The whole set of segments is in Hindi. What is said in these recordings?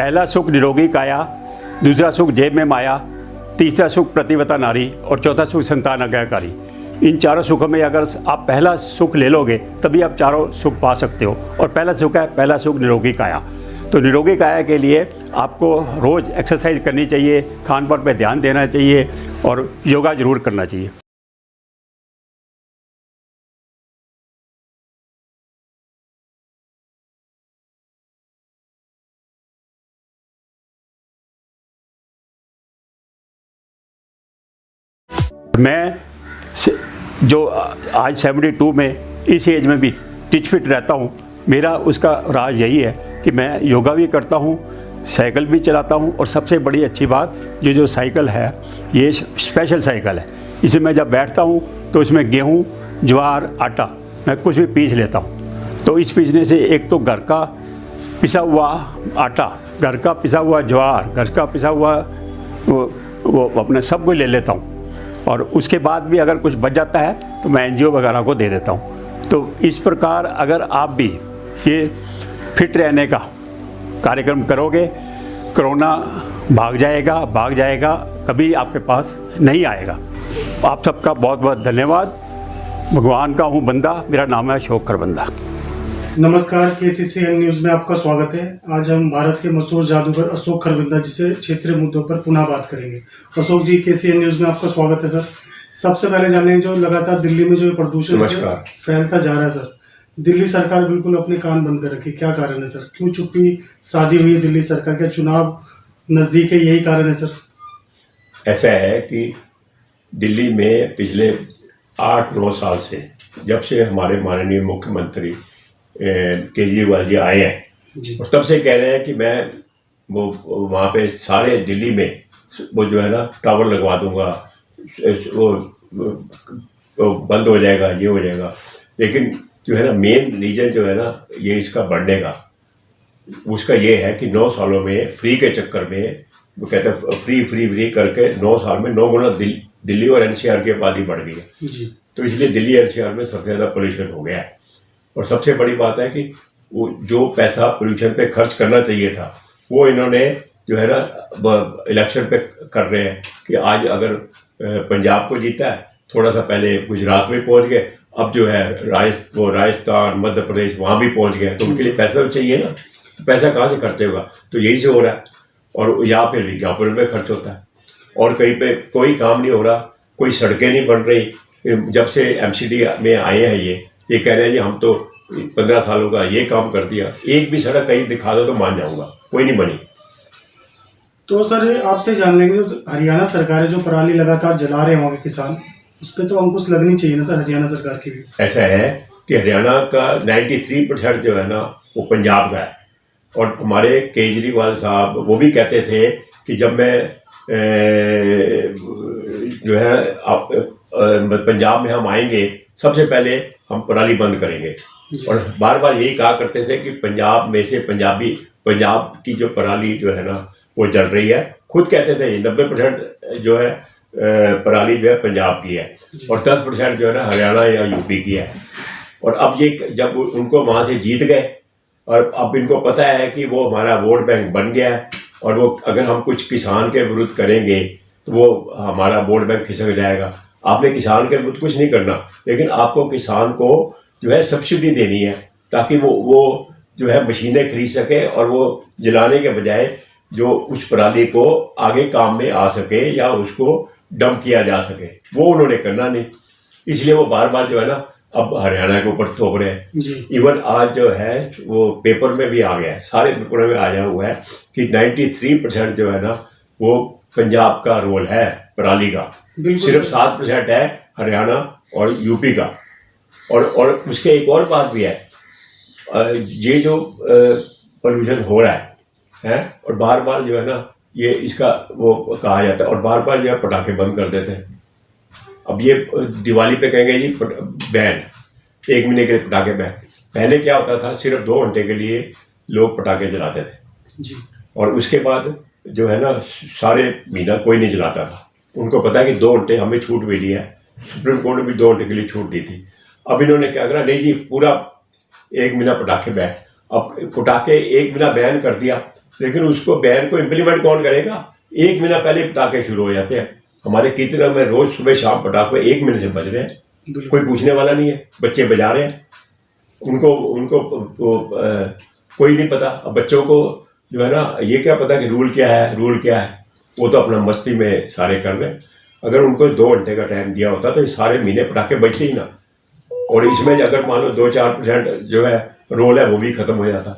पहला सुख निरोगी काया, दूसरा सुख जेब में माया, तीसरा सुख प्रतिवता नारी और चौथा सुख संतान आज्ञाकारी। इन चारों सुखों में अगर आप पहला सुख ले लोगे तभी आप चारों सुख पा सकते हो। और पहला सुख निरोगी काया। तो निरोगी काया के लिए आपको रोज़ एक्सरसाइज करनी चाहिए, खान पान पर ध्यान देना चाहिए और योगा ज़रूर करना चाहिए। मैं जो आज 72 में इस एज में भी टिच फिट रहता हूँ, मेरा उसका राज यही है कि मैं योगा भी करता हूँ, साइकिल भी चलाता हूँ और सबसे बड़ी अच्छी बात ये जो साइकिल है ये स्पेशल साइकिल है। इसे मैं जब बैठता हूँ तो इसमें गेहूँ, ज्वार, आटा मैं कुछ भी पीस लेता हूँ। तो इस पीसने से एक तो घर का पिसा हुआ आटा, घर का पिसा हुआ ज्वार, घर का पिसा हुआ वो अपने सब कुछ ले लेता हूँ और उसके बाद भी अगर कुछ बच जाता है तो मैं एनजीओ वगैरह को दे देता हूँ। तो इस प्रकार अगर आप भी ये फिट रहने का कार्यक्रम करोगे, कोरोना भाग जाएगा, कभी आपके पास नहीं आएगा। आप सबका बहुत बहुत धन्यवाद। भगवान का हूँ बंदा, मेरा नाम है अशोक खरबंदा। नमस्कार, KCCN न्यूज़ में आपका स्वागत है। आज हम भारत के मशहूर जादूगर अशोक खरबंदा जी से क्षेत्रीय मुद्दों पर पुनः बात करेंगे। अशोक जी, KCCN न्यूज़ में आपका स्वागत है सर। सबसे पहले जानेंगे जो लगातार दिल्ली में जो प्रदूषण फैलता जा रहा है सर, दिल्ली सरकार बिल्कुल अपने कान बंद कर रखी, क्या कारण है सर? क्यों चुप्पी साधी हुई है दिल्ली सरकार? के चुनाव नजदीक है, यही कारण है सर? ऐसा है कि दिल्ली में पिछले 8-9 साल से, जब से हमारे माननीय मुख्यमंत्री केजरीवाल जी आए हैं और तब से कह रहे हैं कि मैं वो वहाँ पे सारे दिल्ली में वो जो है ना टावर लगवा दूंगा, वो बंद हो जाएगा, ये हो जाएगा। लेकिन जो है ना मेन रीजन जो है ना ये इसका बढ़ने का, उसका ये है कि 9 सालों में फ्री के चक्कर में, वो कहते हैं फ्री करके 9 साल में 9 गुना दिल्ली और NCR की आबादी बढ़ गई है। तो इसलिए दिल्ली NCR में सबसे ज़्यादा पोल्यूशन हो गया है। और सबसे बड़ी बात है कि वो जो पैसा पोल्यूशन पे खर्च करना चाहिए था वो इन्होंने जो है ना इलेक्शन पे कर रहे हैं कि आज अगर पंजाब को जीता है, थोड़ा सा पहले गुजरात में पहुंच गए, अब जो है राजस्थान, मध्य प्रदेश वहाँ भी पहुंच गए। तो उनके लिए पैसा तो चाहिए ना, तो पैसा कहाँ से खर्च होगा? तो यही से हो रहा है। और या फिर विज्ञापन में खर्च होता है और कहीं पे कोई काम नहीं हो रहा, कोई सड़कें नहीं बन रही। जब से MCD में आए हैं ये कह रहे हैं जी हम तो 15 सालों का ये काम कर दिया, एक भी सड़क कहीं दिखा दो तो मान जाऊंगा, कोई नहीं बनी। तो सर आपसे जान लेंगे, जो हरियाणा सरकार है जो पराली लगातार जला रहे हैं वहाँ के किसान, उस पर तो अंकुश लगनी चाहिए ना सर, हरियाणा सरकार की भी। ऐसा है कि हरियाणा का 93% जो है ना वो पंजाब का है। और हमारे केजरीवाल साहब वो भी कहते थे कि जब मैं जो है पंजाब में हम आएंगे सबसे पहले हम पराली बंद करेंगे। और बार बार यही कहा करते थे कि पंजाब में से पंजाब की जो पराली जो है ना वो जल रही है। खुद कहते थे 90% जो है पराली जो है पंजाब की है और 10% जो है ना हरियाणा या यूपी की है। और अब ये जब उनको वहाँ से जीत गए और अब इनको पता है कि वो हमारा वोट बैंक बन गया है और वो अगर हम कुछ किसान के विरुद्ध करेंगे तो वो हमारा वोट बैंक खिसक जाएगा। आपने किसान के विरुद्ध कुछ नहीं करना, लेकिन आपको किसान को जो है सब्सिडी देनी है ताकि वो जो है मशीनें खरीद सके और वो जलाने के बजाय जो उस पराली को आगे काम में आ सके या उसको डंप किया जा सके, वो उन्होंने करना नहीं। इसलिए वो बार बार जो है ना अब हरियाणा के ऊपर थोप रहे हैं। इवन आज जो है वो पेपर में भी आ गया है, सारे पेपरों में आया हुआ है कि 93% जो है ना वो पंजाब का रोल है पराली का, सिर्फ 7% है हरियाणा और यूपी का। और उसके एक और बात भी है, ये जो पोल्यूशन हो रहा है और बार बार जो है ना ये इसका वो कहा जाता है और बार बार जो है पटाखे बंद कर देते हैं। अब ये दिवाली पे कहेंगे जी बैन, 1 महीने के लिए पटाखे बैन। पहले क्या होता था, सिर्फ 2 घंटे के लिए लोग पटाखे जलाते थे और उसके बाद जो है ना सारे महीना कोई नहीं जलाता था। उनको पता है कि 2 घंटे हमें छूट मिली है, सुप्रीम कोर्ट ने भी 2 घंटे के लिए छूट दी थी। अब इन्होंने क्या करा, नहीं जी पूरा 1 महीना पटाखे बैन। अब पटाखे 1 महीना बैन कर दिया लेकिन उसको बैन को इम्प्लीमेंट कौन करेगा? 1 महीना पहले पटाखे शुरू हो जाते हैं। हमारे कितने में रोज सुबह शाम पटाखे 1 महीने से बज रहे हैं, कोई पूछने वाला नहीं है। बच्चे बजा रहे हैं, उनको कोई नहीं पता। अब बच्चों को जो है ना, ये क्या पता कि रूल क्या है। वो तो अपना मस्ती में सारे कर रहे हैं। अगर उनको 2 घंटे का टाइम दिया होता तो ये सारे महीने पटाखे बजते ही ना। और इसमें अगर मान लो 2-4% जो है रोल है वो भी खत्म हो जाता।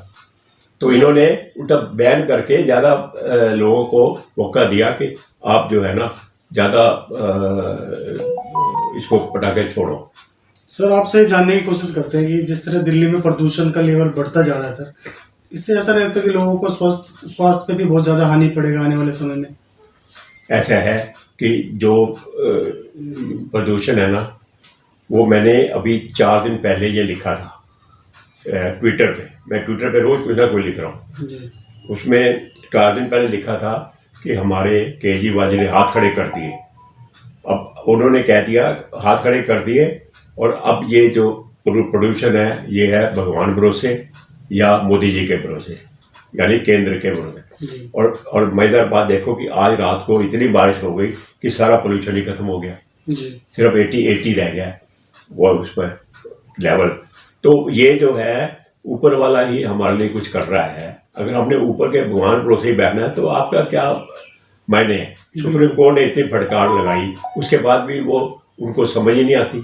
तो इन्होंने उल्टा बैन करके ज़्यादा लोगों को मौका दिया कि आप जो है ना ज़्यादा इसको पटाखे छोड़ो। सर आपसे जानने की कोशिश करते हैं कि जिस तरह दिल्ली में प्रदूषण का लेवल बढ़ता जा रहा है सर, इससे ऐसा रहता है कि लोगों को स्वास्थ्य पे भी बहुत ज़्यादा हानि पड़ेगा आने वाले समय में। ऐसा है कि जो प्रदूषण है ना, वो मैंने अभी 4 दिन पहले ये लिखा था ट्विटर पे। मैं ट्विटर पे रोज कुछ ना कुछ लिख रहा हूँ। उसमें 4 दिन पहले लिखा था कि हमारे केजरीवाल जी ने हाथ खड़े कर दिए। अब उन्होंने कह दिया हाथ खड़े कर दिए, और अब ये जो प्रदूषण है ये है भगवान भरोसे या मोदी जी के भरोसे, यानी केंद्र के भरोसे। और मजेदार बात देखो कि आज रात को इतनी बारिश हो गई कि सारा पोल्यूशन ही खत्म हो गया। सिर्फ 80 रह गया वो उसमें लेवल। तो ये जो है ऊपर वाला ही हमारे लिए कुछ कर रहा है। अगर हमने ऊपर के भगवान भरोसे ही बैठना है तो आपका क्या मायने है? सुप्रीम कोर्ट ने इतनी फटकार लगाई, उसके बाद भी वो उनको समझ ही नहीं आती।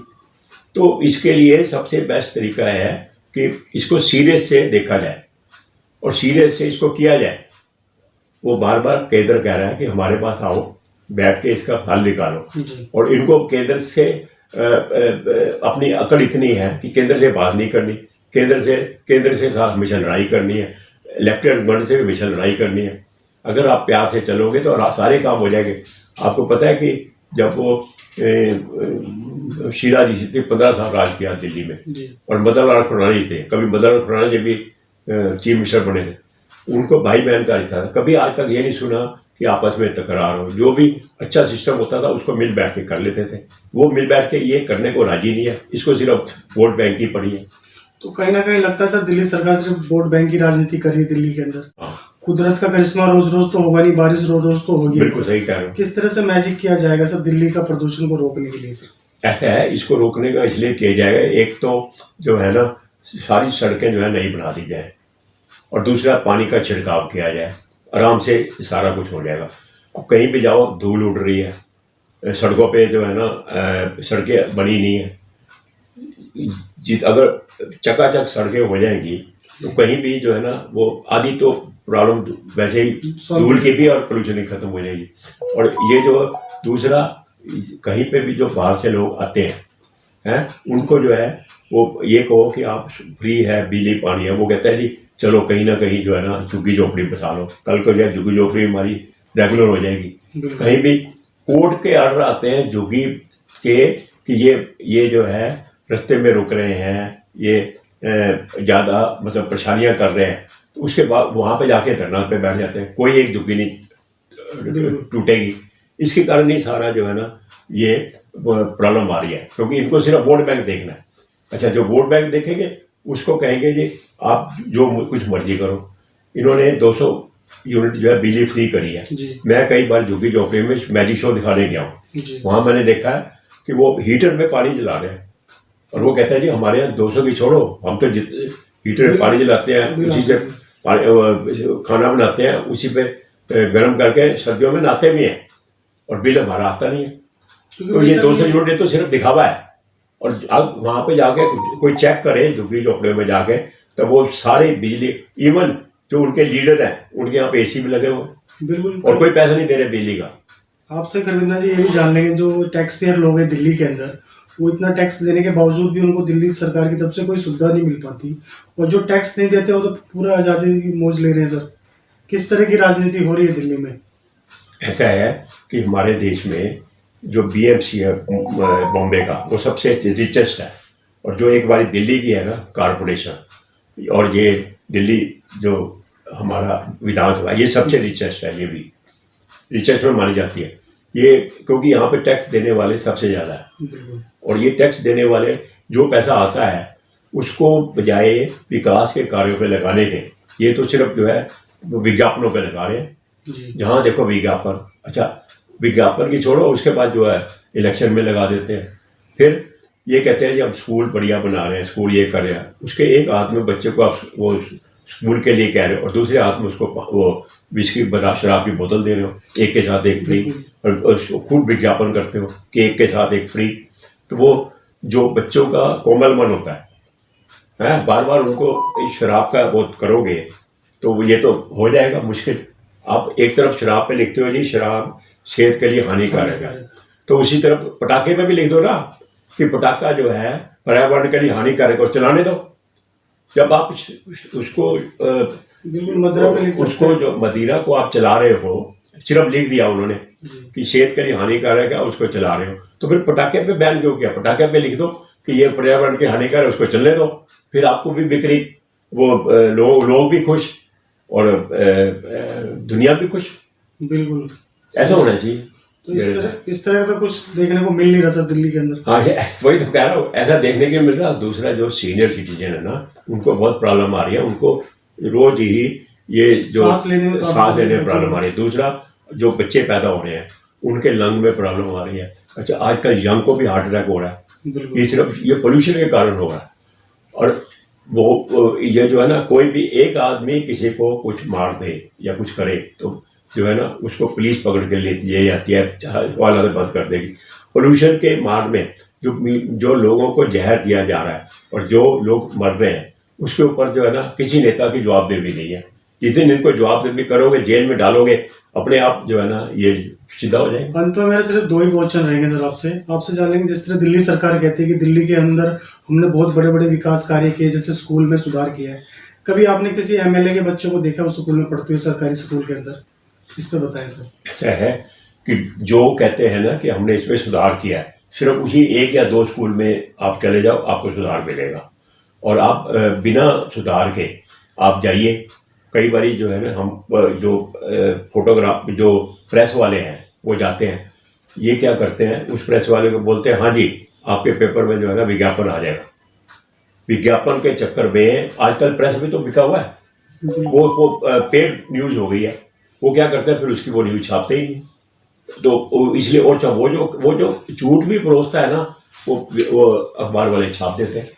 तो इसके लिए सबसे बेस्ट तरीका है कि इसको सीरियस से देखा जाए और सीरियस से इसको किया जाए। वो बार बार केंद्र कह रहा है कि हमारे पास आओ, बैठ के इसका हल निकालो। और इनको केंद्र से अपनी अकड़ इतनी है कि केंद्र से बात नहीं करनी, केंद्र से साथ हमेशा लड़ाई करनी है, लेफ्टिनेंट गवर्नर से भी हमेशा लड़ाई करनी है। अगर आप प्यार से चलोगे तो सारे काम हो जाएंगे। आपको पता है कि जब वो शीला जी थी 15 साल राज किया दिल्ली में, और मदन लाल खुराना जी थे। कभी मदन लाल खुराना जी भी चीफ मिनिस्टर बने थे। उनको भाई बहन का रिश्ता था। कभी आज तक ये नहीं सुना कि आपस में तकरार हो। जो भी अच्छा सिस्टम होता था उसको मिल बैठ के कर लेते थे। वो मिल बैठ के ये करने को राजी नहीं है। इसको सिर्फ वोट बैंक की पड़ी है। तो कहीं ना कहीं लगता है सर दिल्ली सरकार सिर्फ वोट बैंक की राजनीति कर रही है दिल्ली के अंदर। कुदरत का करिश्मा रोज रोज तो होगा नहीं, बारिश रोज रोज तो होगी। बिल्कुल सही कह रहे हो। किस तरह से मैजिक किया जाएगा सर दिल्ली का प्रदूषण को रोकने के लिए सर? ऐसा है, इसको रोकने का इसलिए किया जाएगा, एक तो जो है ना सारी सड़कें जो है नई बना दी जाए, और दूसरा पानी का छिड़काव किया जाए। आराम से सारा कुछ हो जाएगा। अब कहीं भी जाओ धूल उड़ रही है, सड़कों पे जो है ना सड़कें बनी नहीं है। अगर चकाचक सड़कें हो जाएंगी तो कहीं भी जो है ना वो आधी तो प्रॉब्लम वैसे ही धूल की भी और पोल्यूशन की खत्म हो जाएगी। और ये जो दूसरा, कहीं पे भी जो बाहर से लोग आते हैं उनको जो है वो ये कहो कि आप फ्री है बिजली पानी है, वो कहता है जी चलो कहीं ना कहीं जो है ना झुग्गी झोपड़ी बसा लो। कल को जो है झुग्गी झोपड़ी हमारी रेगुलर हो जाएगी। कहीं भी कोर्ट के ऑर्डर आते हैं झुग्गी के कि ये जो है रास्ते में रुक रहे हैं, ये ज़्यादा मतलब परेशानियां कर रहे हैं, तो उसके बाद वहाँ पे जाके धरना पे बैठ जाते हैं। कोई एक झुग्गी नहीं टूटेगी। इसके कारण ही सारा जो है ना ये प्रॉब्लम आ रही है, क्योंकि इनको सिर्फ वोट बैंक देखना है। अच्छा, जो वोट बैंक देखेंगे उसको कहेंगे जी आप जो कुछ मर्जी करो। इन्होंने 200 यूनिट जो है बिजली फ्री करी है। मैं कई बार झुग्गी झोपड़ी में मैजिक शो दिखाने गया हूँ, वहाँ मैंने देखा है कि वो हीटर में पानी जला रहे हैं, और वो कहता है जी हमारे यहाँ 200 की छोड़ो, हम तो हीटर में पानी जलाते हैं, उसी से खाना बनाते हैं, उसी पे गर्म करके सर्दियों में नहाते भी हैं, और बिल हमारा आता नहीं है। तो ये 200 यूनिट तो सिर्फ दिखावा है। और अब वहाँ पे जाके कोई चेक करे झुग्गी झोपड़े में जाके, तो वो सारी बिजली, इवन जो उनके लीडर हैं उनके यहाँ पे AC भी लगे हुए, बिल्कुल, और कोई पैसा नहीं दे रहे बिजली का। आपसे खरविंदा जी ये भी जान लेंगे, जो टैक्स पेयर लोग हैं दिल्ली के अंदर, वो इतना टैक्स देने के बावजूद भी उनको दिल्ली सरकार की तरफ से कोई सुविधा नहीं मिल पाती, और जो टैक्स नहीं देते वो तो पूरा आज़ादी की मौज ले रहे हैं सर। किस तरह की राजनीति हो रही है दिल्ली में? ऐसा है कि हमारे देश में जो BMC है बॉम्बे का, वो सबसे रिचेस्ट है, और जो एक बारी दिल्ली की है ना कारपोरेशन, और ये दिल्ली जो हमारा विधानसभा, ये सबसे रिचेस्ट है। ये भी रिचेस्ट में मानी जाती है ये, क्योंकि यहाँ पे टैक्स देने वाले सबसे ज़्यादा है। और ये टैक्स देने वाले जो पैसा आता है उसको बजाय विकास के कार्यों पे लगाने के, ये तो सिर्फ जो है वो विज्ञापनों पे लगा रहे हैं। जी जहाँ देखो विज्ञापन। अच्छा, विज्ञापन की छोड़ो, उसके बाद जो है इलेक्शन में लगा देते हैं। फिर ये कहते हैं कि हम स्कूल बढ़िया बना रहे हैं, स्कूल ये कर रहे हैं। उसके एक हाथ में बच्चे को आप वो स्कूल के लिए कह रहे हो और दूसरे हाथ में उसको वो विस्की शराब की बोतल दे रहे हो, एक के साथ एक फ्री, और खूब विज्ञापन करते हो कि एक के साथ एक फ्री। तो वो जो बच्चों का कोमल मन होता है, बार बार उनको इस शराब का वो करोगे तो ये तो हो जाएगा मुश्किल। आप एक तरफ शराब पे लिखते हो जी शराब सेहत के लिए हानिकारक है, तो उसी तरफ पटाखे पे भी लिख दो ना कि पटाखा जो है पर्यावरण के लिए हानिकारक, और चलाने दो। जब आप उसको बिल्कुल मदिरा पे लिख सकते उसको जो मदिरा को आप चला रहे हो, सिर्फ लिख दिया उन्होंने कि सेहत के लिए हानिकारक है, उसको चला रहे हो, तो फिर पटाखे पे बैन क्यों किया? पटाखे पे लिख दो कि ये पर्यावरण के हानिकारक है, उसको चलने दो। फिर आपको भी बिक्री, वो लोग भी खुश और दुनिया भी खुश। बिल्कुल ऐसा होना चाहिए। तो इस तरह का कुछ देखने को मिल नहीं रहा सर दिल्ली के अंदर। हाँ, वही तो कह रहा हूँ, ऐसा देखने के मिल रहा। दूसरा जो सीनियर सिटीजन है ना, उनको बहुत प्रॉब्लम आ रही है, उनको रोज ही ये जो सांस लेने में प्रॉब्लम आ रही है। दूसरा जो बच्चे पैदा हो रहे हैं उनके लंग में प्रॉब्लम आ रही है। अच्छा, आजकल यंग को भी हार्ट अटैक हो रहा है, ये सिर्फ ये पोल्यूशन के कारण हो रहा है। और वो ये जो है ना, कोई भी एक आदमी किसी को कुछ मार दे या कुछ करे तो जो है ना उसको पुलिस पकड़ के लेती है या हवालात बंद कर देगी। पोल्यूशन के मार में जो लोगों को जहर दिया जा रहा है और जो लोग मर रहे हैं, उसके ऊपर जो है ना किसी नेता की जवाबदेही नहीं है। जिस दिन इनको जवाबदेही करोगे, जेल में डालोगे, अपने आप जो है ना ये सीधा हो जाएगा। अंत में मेरे सिर्फ 2 ही क्वेश्चन रहेंगे सर आपसे जानेंगे। जिस तरह दिल्ली सरकार कहती है कि दिल्ली के अंदर हमने बहुत बड़े बड़े विकास कार्य किए, जैसे स्कूल में सुधार किया है, कभी आपने किसी एमएलए के बच्चों को देखा उस स्कूल में पढ़ते हुए, सरकारी स्कूल के अंदर? इस पर बताएं सर। ऐसा है कि जो कहते हैं ना कि हमने इसमें सुधार किया है, सिर्फ उसी 1 या 2 स्कूल में आप चले जाओ, आपको सुधार मिलेगा। और आप बिना सुधार के आप जाइए। कई बारी जो है ना हम जो फोटोग्राफ जो प्रेस वाले हैं वो जाते हैं, ये क्या करते हैं, उस प्रेस वाले को बोलते हैं हाँ जी आपके पेपर में जो है ना विज्ञापन आ जाएगा। विज्ञापन के चक्कर में आजकल प्रेस भी तो बिका हुआ है, वो पेड न्यूज हो गई है। वो क्या करते हैं, फिर उसकी वो न्यूज छापते ही नहीं। तो इसलिए और वो जो झूठ भी परोसता है ना, वो अखबार वाले छाप देते हैं।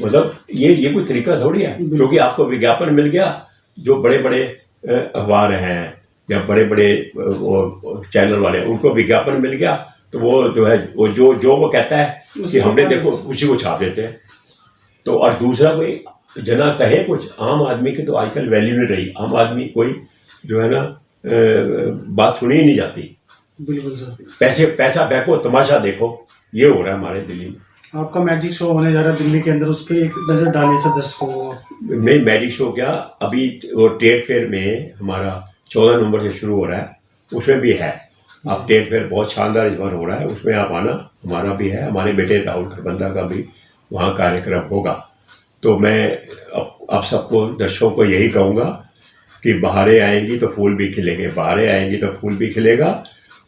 मतलब ये कोई तरीका थोड़ी है, क्योंकि आपको विज्ञापन मिल गया। जो बड़े बड़े अखबार हैं या बड़े बड़े चैनल वाले, उनको विज्ञापन मिल गया तो वो जो है वो कहता है कि हमने देखो, उसी को छाप देते हैं। तो और दूसरा कोई जना कहे कुछ, आम आदमी की तो आजकल वैल्यू नहीं रही। आम आदमी कोई जो है ना बात सुनी ही नहीं जाती। बिल्कुल सर। पैसा फेंको, तमाशा देखो, ये हो रहा है हमारे दिल्ली में। आपका मैजिक शो होने जा रहा है दिल्ली के अंदर, उस पर एक नजर डालिए सर दर्शकों को। नहीं, मैजिक शो क्या, अभी वो ट्रेड फेयर में हमारा 14 नवंबर से शुरू हो रहा है, उसमें भी है। आप ट्रेड फेयर बहुत शानदार इस बार हो रहा है, उसमें आप आना। हमारा भी है, हमारे बेटे राहुल खरबंदा का भी वहाँ कार्यक्रम होगा। तो मैं आप सबको, दर्शकों को यही कहूँगा कि बहारें आएंगी तो फूल भी खिलेंगे, बहारें आएंगी तो फूल भी खिलेगा।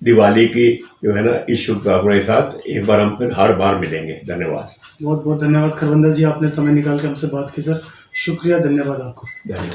दिवाली की जो है ना इस शुभकामनाओं के साथ एक बार हम फिर हर बार मिलेंगे। धन्यवाद। बहुत बहुत धन्यवाद खरबंदा जी, आपने समय निकाल के हमसे बात की सर। शुक्रिया, धन्यवाद आपको। धन्यवाद।